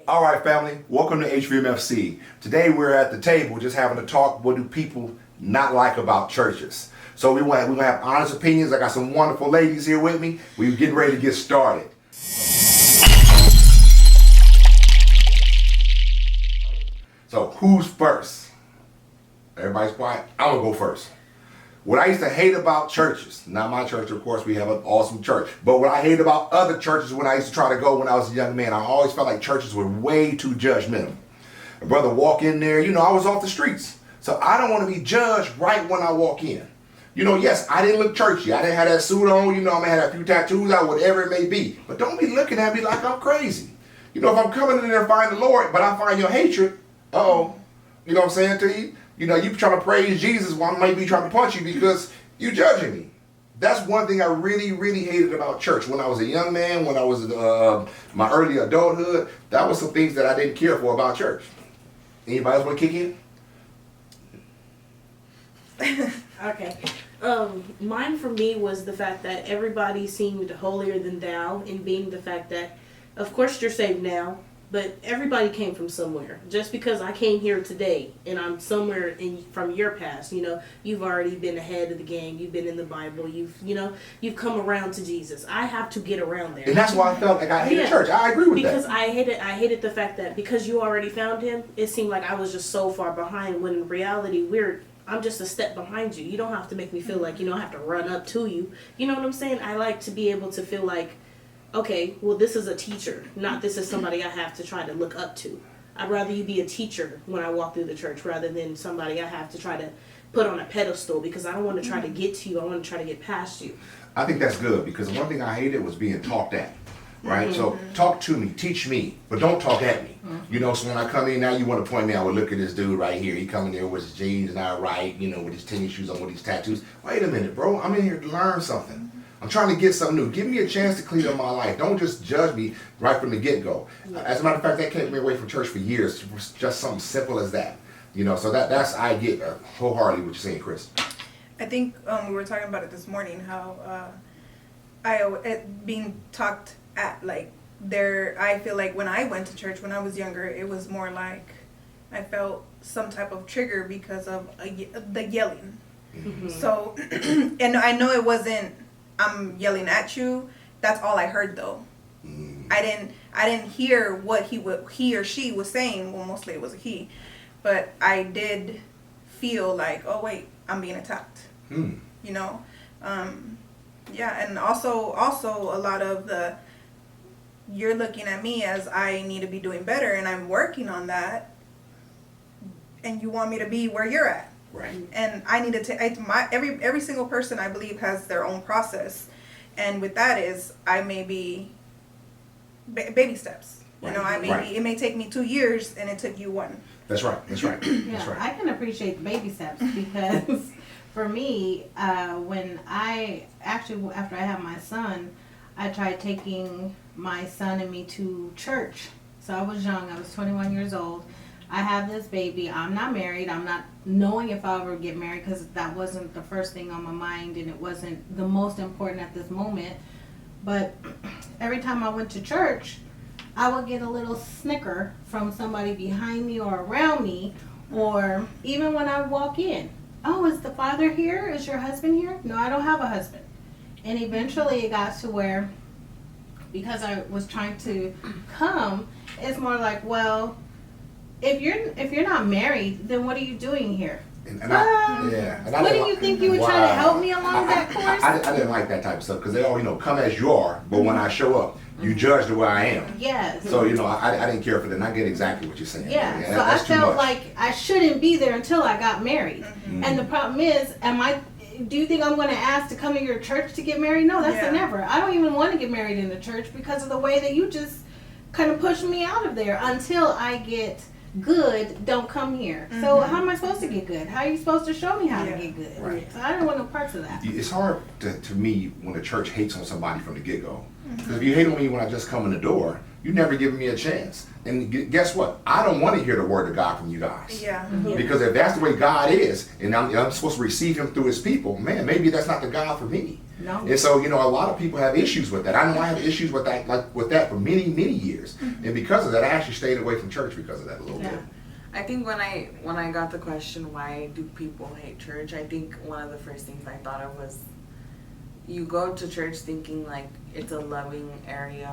All right, family, welcome to HVMFC. Today we're at the table just having a talk. What do people not like about churches? So we're gonna have honest opinions. I got some wonderful ladies here with me. We're getting ready to get started. So who's first? Everybody's quiet. I'm gonna go first. What I used to hate about churches, not my church, of course, we have an awesome church, but what I hate about other churches when I used to try to go when I was a young man, I always felt like churches were way too judgmental. A brother walk in there, I was off the streets, so I don't want to be judged right when I walk in. Yes, I didn't look churchy, I didn't have that suit on, I may have a few tattoos out, whatever it may be, but don't be looking at me like I'm crazy. If I'm coming in there to find the Lord, but I find your hatred, you know what I'm saying to you? You trying to praise Jesus while I might be trying to punch you because you judging me. That's one thing I really, really hated about church. When I was a young man, when I was my early adulthood, that was some things that I didn't care for about church. Anybody else want to kick in? Okay. Mine for me was the fact that everybody seemed holier than thou, in being the fact that, of course, you're saved now. But everybody came from somewhere. Just because I came here today and I'm somewhere from your past, you've already been ahead of the game. You've been in the Bible. You've come around to Jesus. I have to get around there. And that's why I felt like I hated church. I agree with because that. Because I hated the fact that because you already found him, it seemed like I was just so far behind, when in reality I'm just a step behind you. You don't have to make me feel like, I have to run up to you. You know what I'm saying? I like to be able to feel like, okay, well, this is a teacher, not this is somebody I have to try to look up to. I'd rather you be a teacher when I walk through the church rather than somebody I have to try to put on a pedestal, because I don't want to try to get to you. I want to try to get past you. I think that's good, because one thing I hated was being talked at. Right? Mm-hmm. So talk to me, teach me, but don't talk at me. Mm-hmm. So when I come in now, you want to point me out, well, look at this dude right here. He coming there with his jeans not right, with his tennis shoes on, with his tattoos. Wait a minute, bro. I'm in here to learn something. I'm trying to get something new. Give me a chance to clean up my life. Don't just judge me right from the get-go. Yeah. As a matter of fact, that kept me away from church for years. Just something simple as that. So that's I get wholeheartedly what you're saying, Chris. I think we were talking about it this morning, how being talked at, I feel like when I went to church when I was younger, it was more like I felt some type of trigger because of the yelling. Mm-hmm. So, and I know it wasn't, I'm yelling at you. That's all I heard, though. I didn't hear what he or she was saying. Well, mostly it was a he, but I did feel like, oh wait, I'm being attacked. Yeah, and also a lot of the, you're looking at me as I need to be doing better, and I'm working on that, and you want me to be where you're at. Right. And I need to take every single person, I believe, has their own process, and with that is I may be baby steps. Right. It may take me 2 years, and it took you 1. That's right. Yeah, that's right. I can appreciate the baby steps, because for me, when after I had my son, I tried taking my son and me to church. So I was young. I was 21 years old. I have this baby. I'm not married. I'm not knowing if I'll ever get married, because that wasn't the first thing on my mind, and it wasn't the most important at this moment. But every time I went to church, I would get a little snicker from somebody behind me or around me, or even when I walk in. Oh, is the father here? Is your husband here? No, I don't have a husband. And eventually it got to where, because I was trying to come, it's more like, well, if you're not married, then what are you doing here? What do you think you were trying to help me along that course? I didn't like that type of stuff, because they all, come as you are, but when I show up, you judge the way I am. Yes. So, I didn't care for that, and I get exactly what you're saying. Yeah, so I felt like I shouldn't be there until I got married. Mm-hmm. And the problem is, do you think I'm going to ask to come to your church to get married? No, that's a never. I don't even want to get married in the church, because of the way that you just kind of pushed me out of there. Until I get good, don't come here. Mm-hmm. So how am I supposed to get good? How are you supposed to show me how to get good? Right. So I don't want no parts of that. It's hard to me when the church hates on somebody from the get-go. Because if you hate on me when I just come in the door, you never give me a chance. And guess what? I don't want to hear the word of God from you guys. Yeah. Mm-hmm. Because if that's the way God is, and I'm supposed to receive him through his people, man, maybe that's not the God for me. No. And so, a lot of people have issues with that. I know I have issues with that, for many, many years. And because of that, I actually stayed away from church because of that a little bit. I think when I got the question, why do people hate church? I think one of the first things I thought of was, you go to church thinking like it's a loving area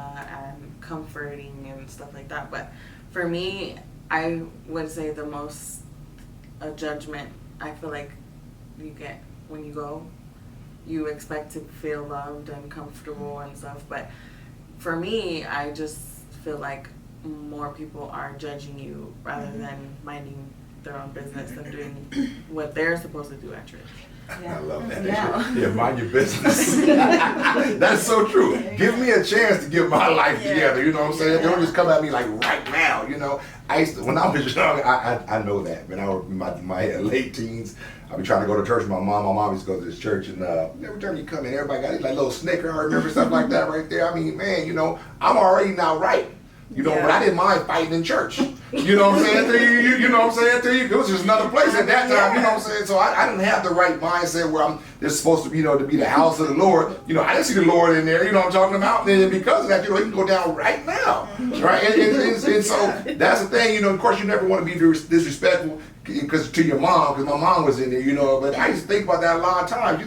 and comforting and stuff like that. But for me, I would say the most judgment I feel like you get when you go, you expect to feel loved and comfortable and stuff. But for me, I just feel like more people are judging you rather than minding their own business and doing what they're supposed to do at church. I love that. Yeah. Mind your business. That's so true. Give me a chance to get my life together. You know what I'm saying? Don't just come at me like right now. I used to, when I was young, I know that. When I was in my late teens, I'd be trying to go to church with my mom. My mom used to go to this church, and every time you come in, everybody got like little snicker. I remember stuff like that right there. I mean, man, I'm already not right. But I didn't mind fighting in church. You know what I'm saying to you? You know what I'm saying to you? It was just another place at that time. You know what I'm saying? So I didn't have the right mindset where this is supposed to be, to be the house of the Lord. I didn't see the Lord in there. You know what I'm talking about? And because of that, he can go down right now, right? And so that's the thing. Of course, you never want to be disrespectful because to your mom, because my mom was in there. But I used to think about that a lot of times.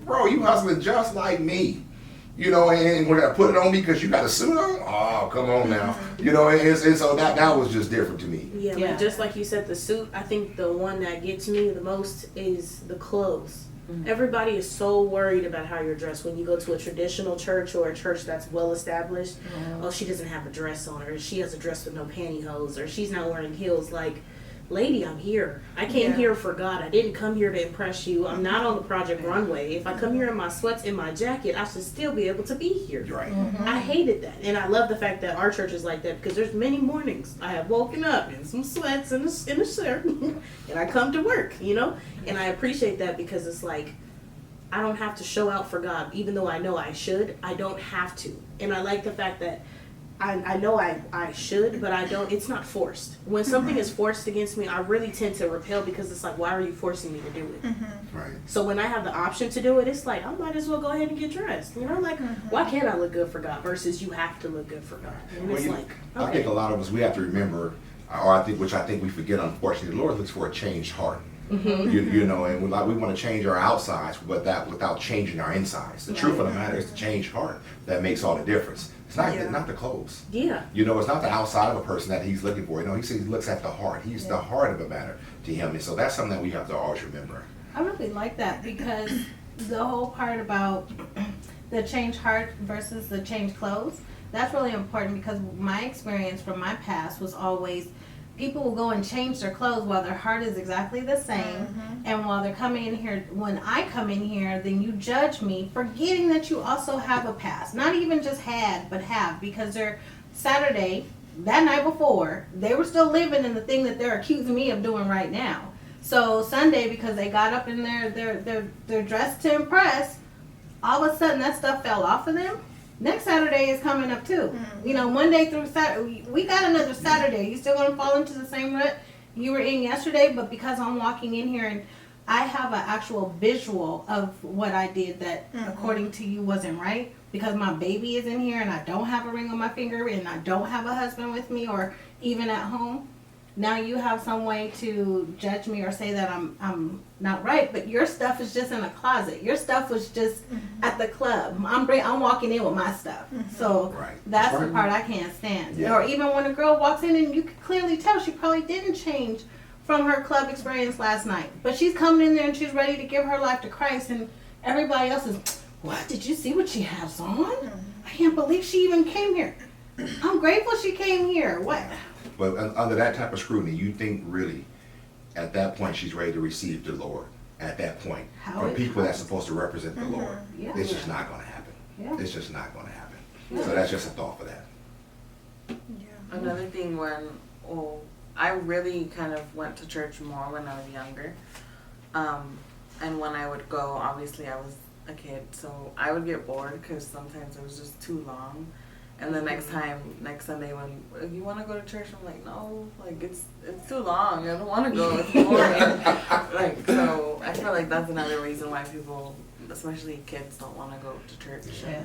Bro, you hustling just like me. And we're gonna put it on me because you got a suit on. Oh, come on now. And so that was just different to me. Yeah, like just like you said, the suit. I think the one that gets me the most is the clothes. Mm-hmm. Everybody is so worried about how you're dressed when you go to a traditional church or a church that's well established. Mm-hmm. Oh, she doesn't have a dress on, or she has a dress with no pantyhose, or she's not wearing heels. Like, lady, I'm here. I came here for God. I didn't come here to impress you. I'm not on the Project Runway. If I come here in my sweats and my jacket, I should still be able to be here. Right. Mm-hmm. I hated that. And I love the fact that our church is like that because there's many mornings I have woken up in some sweats and a shirt and I come to work, And I appreciate that because it's like, I don't have to show out for God. Even though I know I should, I don't have to. And I like the fact that I know I should, but I don't. It's not forced. When something is forced against me, I really tend to repel because it's like, why are you forcing me to do it? Mm-hmm. Right. So when I have the option to do it, it's like, I might as well go ahead and get dressed. Why can't I look good for God versus you have to look good for God? And it's like, okay. I think a lot of us, we have to remember, or I think we forget, unfortunately, the Lord looks for a changed heart. Mm-hmm. And we want to change our outsides, but without changing our insides. The truth of the matter is the changed heart that makes all the difference. It's not the clothes. Yeah. It's not the outside of a person that he's looking for. He says he looks at the heart. He's the heart of the matter to him. And so that's something that we have to always remember. I really like that because the whole part about the changed heart versus the changed clothes, that's really important because my experience from my past was always people will go and change their clothes while their heart is exactly the same. Mm-hmm. And while they're coming in here, when I come in here, then you judge me, forgetting that you also have a past. Not even just had, but have. Because they're Saturday, that night before, they were still living in the thing that they're accusing me of doing right now. So Sunday, because they got up in they're dressed to impress, all of a sudden that stuff fell off of them. Next Saturday is coming up too. Mm-hmm. Monday through Saturday, we got another Saturday. You still gonna fall into the same rut you were in yesterday, but because I'm walking in here and I have an actual visual of what I did that according to you wasn't right, because my baby is in here and I don't have a ring on my finger and I don't have a husband with me or even at home. Now you have some way to judge me or say that I'm not right, but your stuff is just in a closet. Your stuff was just at the club. I'm walking in with my stuff. So that's the part I can't stand. Yeah. Or even when a girl walks in and you can clearly tell she probably didn't change from her club experience last night. But she's coming in there and she's ready to give her life to Christ, and everybody else is, what? Did you see what she has on? I can't believe she even came here. I'm grateful she came here. What? But under that type of scrutiny, you think really at that point she's ready to receive the Lord? At that point, from people that's supposed to represent the Lord, it's just not going to happen. Yeah. It's just not going to happen. Yeah. So that's just a thought for that. Yeah. Another thing I really kind of went to church more when I was younger. And when I would go, obviously I was a kid, so I would get bored because sometimes it was just too long. And the next Sunday when you want to go to church, I'm like, no, like it's too long. I don't want to go. It's boring. So I feel like that's another reason why people especially kids don't want to go to church. Yeah.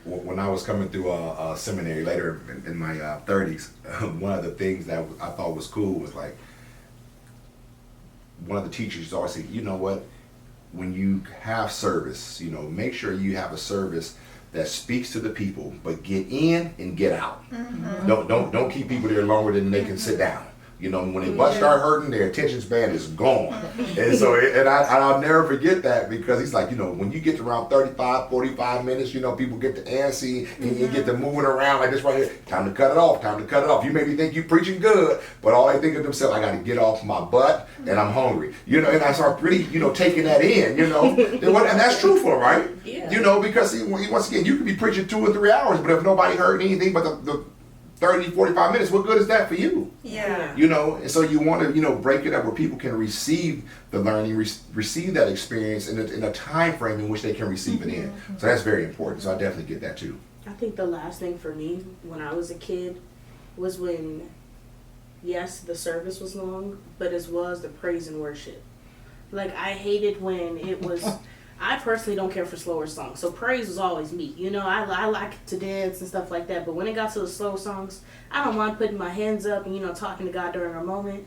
When I was coming through a seminary later in my 30s, one of the things that I thought was cool was like, one of the teachers always said, you know what, when you have service, you know, make sure you have a service that speaks to the people, but get in and get out. Mm-hmm. Don't keep people there longer than they can sit down. You know, when their butt start hurting, their attention span is gone. And so, I'll never forget that, because he's like, you know, when you get to around 35, 45 minutes, you know, people get to antsy and you get to moving around like this right here. Time to cut it off, time to cut it off. You maybe think you preaching good, but all they think of themselves, I got to get off my butt and I'm hungry. You know, and I start really, you know, taking that in, you know. And that's truthful, right? Yeah. You know, because see, once again, you could be preaching 2 or 3 hours, but if nobody heard anything but the 30, 45 minutes, what good is that for you? Yeah. You know, and so you want to, you know, break it up where people can receive the learning, receive that experience in a time frame in which they can receive it in. So that's very important. So I definitely get that too. I think the last thing for me when I was a kid was when, yes, the service was long, but as well as the praise and worship. Like, I hated when it was, I personally don't care for slower songs, so praise was always me. You know, I like to dance and stuff like that, but when it got to the slow songs, I don't mind putting my hands up and, you know, talking to God during a moment.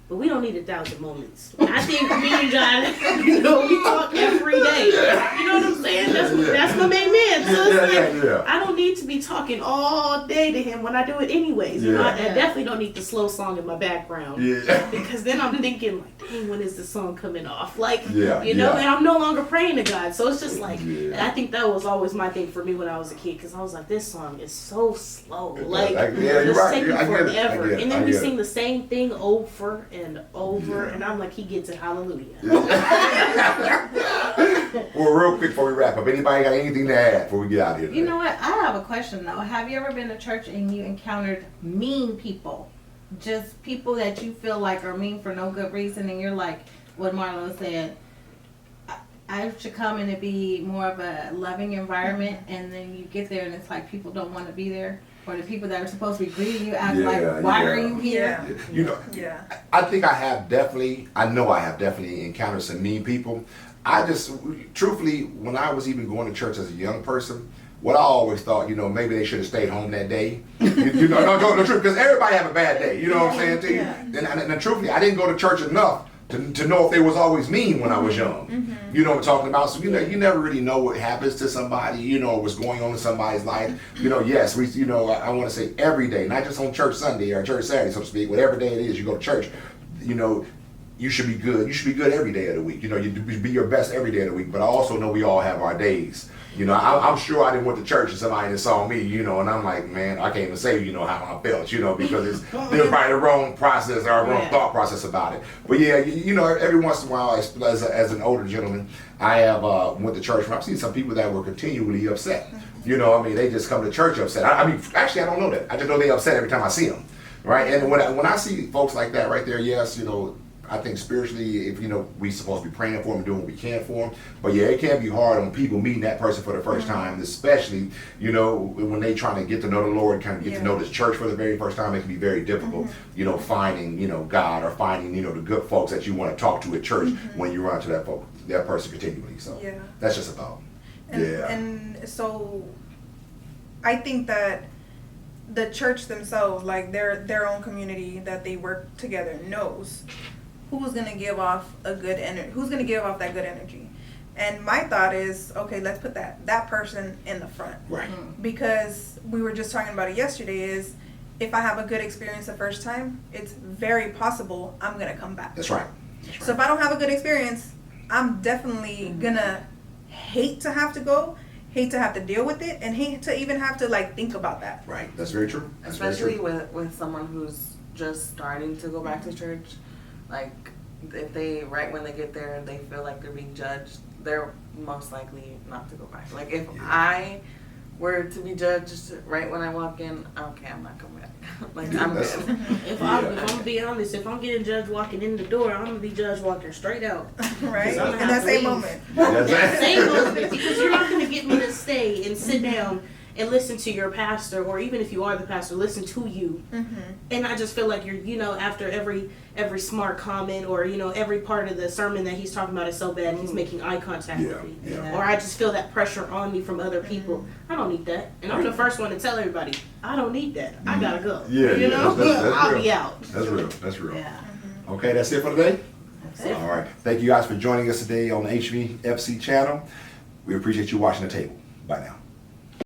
But we don't need 1,000 moments. I think me and God, you know, we talk every day. You know what I'm saying? That's my main man. So it's like, I don't need to be talking all day to him when I do it anyways. You know, I definitely don't need the slow song in my background. Yeah. Because then I'm thinking, like, dang, when is the song coming off? Like, you know, yeah. and I'm no longer praying to God. So it's just like, and I think that was always my thing for me when I was a kid. Because I was like, this song is so slow. Like, it's taking forever. And then we sing the same thing over and over, and I'm like, he gets it, hallelujah. Well, real quick before we wrap up, anybody got anything to add before we get out of here today? You know what? I have a question though. Have you ever been to church and you encountered mean people? Just people that you feel like are mean for no good reason, and you're like, what Marlon said, I should come and it be more of a loving environment, and then you get there and it's like people don't want to be there. Or the people that are supposed to be greeting you ask like, why are you here? Yeah. You know, I think I know I have definitely encountered some mean people. I just, truthfully, when I was even going to church as a young person, what I always thought, you know, maybe they should have stayed home that day. You know, no, truth, because everybody have a bad day. You know what I'm saying to you? And truthfully, I didn't go to church enough to know if they was always mean when I was young. You know what I'm talking about? So, you know, you never really know what happens to somebody, you know, what's going on in somebody's life. You know, yes, you know, I want to say every day, not just on church Sunday or church Saturday, so to speak, whatever day it is you go to church, you know, you should be good. You should be good every day of the week. You know, you be your best every day of the week, but I also know we all have our days. You know, I'm sure I didn't went to church and somebody that saw me, you know, and I'm like, man, I can't even say, you know, how I felt, you know, because it's probably the wrong process or wrong thought process about it. But yeah, you know, every once in a while, as an older gentleman, I have went to church and I've seen some people that were continually upset. You know, I mean, they just come to church upset. I mean, actually, I don't know that. I just know they upset every time I see them, right? And when I see folks like that right there, yes, you know, I think spiritually, if you know, we supposed to be praying for them and doing what we can for them. But yeah, it can be hard on people meeting that person for the first time, especially, you know, when they trying to get to know the Lord, kind of get to know this church for the very first time. It can be very difficult, you know, finding, you know, God or finding, you know, the good folks that you want to talk to at church when you run to that person continually. So that's just a thought. And so I think that the church themselves, like their own community that they work together, knows who's gonna give off a good energy, who's gonna give off that good energy. And my thought is, okay, let's put that person in the front. Right. Because we were just talking about it yesterday, is if I have a good experience the first time, it's very possible I'm gonna come back. That's right. So if I don't have a good experience, I'm definitely gonna hate to have to go, hate to have to deal with it, and hate to even have to like think about that. Right. That's very true. That's Especially very true. with someone who's just starting to go back to church. Like, if they, right when they get there, they feel like they're being judged, they're most likely not to go back. Like, if I were to be judged right when I walk in, okay, I'm not coming back. Like, I'm good. If I'm gonna be honest, if I'm getting judged walking in the door, I'm gonna be judged walking straight out. Right? In that same moment. That same moment, because you're not gonna get me to stay and sit down and listen to your pastor, or even if you are the pastor, listen to you. And I just feel like you're, you know, after every smart comment, or, you know, every part of the sermon that he's talking about is so bad, he's making eye contact with me. Yeah. Or I just feel that pressure on me from other people. I don't need that. And I'm the first one to tell everybody, I don't need that. I gotta go. Yeah, you know? that's I'll real. be out. That's real. That's real. Yeah. Okay, that's it for today. That's it. All right. Thank you guys for joining us today on the HVFC channel. We appreciate you watching the table. Bye now.